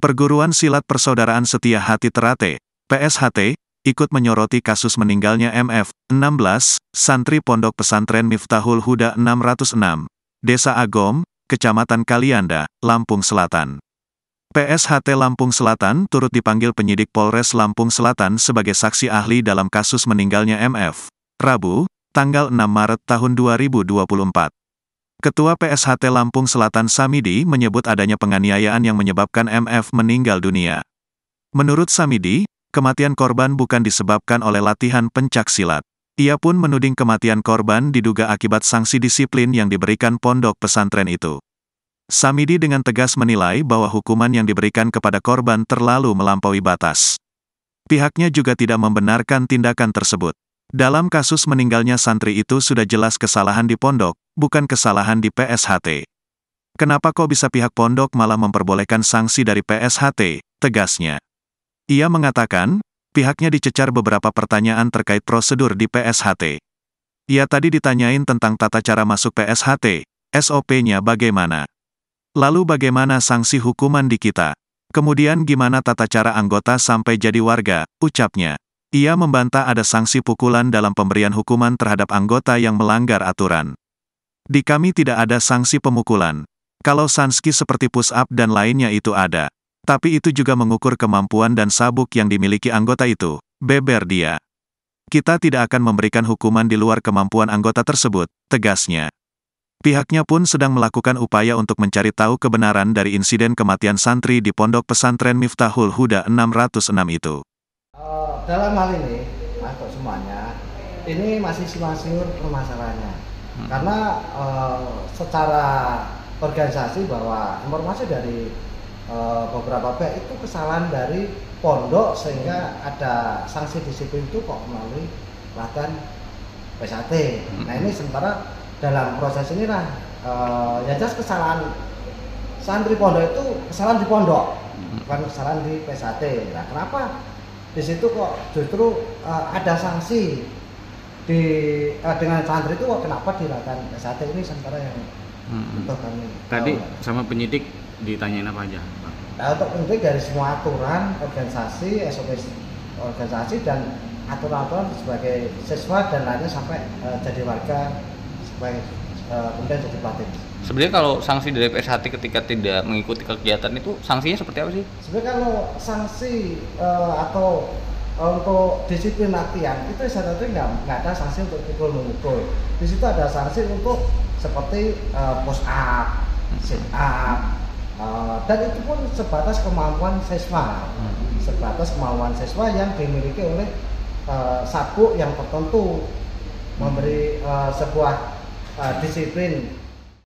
Perguruan Silat Persaudaraan Setia Hati Terate, PSHT, ikut menyoroti kasus meninggalnya MF, 16, santri Pondok Pesantren Miftahul Huda 606, Desa Agom, Kecamatan Kalianda, Lampung Selatan. PSHT Lampung Selatan turut dipanggil penyidik Polres Lampung Selatan sebagai saksi ahli dalam kasus meninggalnya MF, Rabu, tanggal 6 Maret tahun 2024. Ketua PSHT Lampung Selatan Samidi menyebut adanya penganiayaan yang menyebabkan MF meninggal dunia. Menurut Samidi, kematian korban bukan disebabkan oleh latihan pencak silat. Ia pun menuding kematian korban diduga akibat sanksi disiplin yang diberikan pondok pesantren itu. Samidi dengan tegas menilai bahwa hukuman yang diberikan kepada korban terlalu melampaui batas. Pihaknya juga tidak membenarkan tindakan tersebut. Dalam kasus meninggalnya santri itu sudah jelas kesalahan di pondok, bukan kesalahan di PSHT. Kenapa kok bisa pihak pondok malah memperbolehkan sanksi dari PSHT, tegasnya. Ia mengatakan, pihaknya dicecar beberapa pertanyaan terkait prosedur di PSHT. Ia tadi ditanyain tentang tata cara masuk PSHT, SOP-nya bagaimana. Lalu bagaimana sanksi hukuman di kita? Kemudian gimana tata cara anggota sampai jadi warga, ucapnya. Ia membantah ada sanksi pukulan dalam pemberian hukuman terhadap anggota yang melanggar aturan. Di kami tidak ada sanksi pemukulan. Kalau sanksi seperti push up dan lainnya itu ada. Tapi itu juga mengukur kemampuan dan sabuk yang dimiliki anggota itu, beber dia. Kita tidak akan memberikan hukuman di luar kemampuan anggota tersebut, tegasnya. Pihaknya pun sedang melakukan upaya untuk mencari tahu kebenaran dari insiden kematian santri di Pondok Pesantren Miftahul Huda 606 itu. Dalam hal ini, untuk semuanya, ini masih simpang-siur permasalahannya. Karena secara organisasi bahwa informasi dari beberapa pihak itu kesalahan dari pondok sehingga ada sanksi disiplin itu kok melalui latihan PSHT. Nah ini sementara dalam proses inilah ya jelas kesalahan santri pondok itu kesalahan di pondok, bukan kesalahan di PSHT. Nah kenapa di situ kok justru ada sanksi dengan santri itu kok kenapa dilakukan PSHT ini sementara yang untuk kami tadi sama penyidik ditanyain apa aja, Pak? Nah, untuk penyidik dari semua aturan organisasi, SOP organisasi dan aturan-aturan sebagai siswa dan lainnya sampai jadi warga kemudian jadi pelatih. Sebenarnya kalau sanksi dari PSHT ketika tidak mengikuti kegiatan itu sanksinya seperti apa sih? Sebenarnya kalau sanksi atau untuk disiplin latihan itu sebetulnya nggak ada sanksi untuk pukul-memukul. Di situ ada sanksi untuk seperti push up, sit up, dan itu pun sebatas kemampuan siswa, yang dimiliki oleh sabuk yang tertentu memberi sebuah disiplin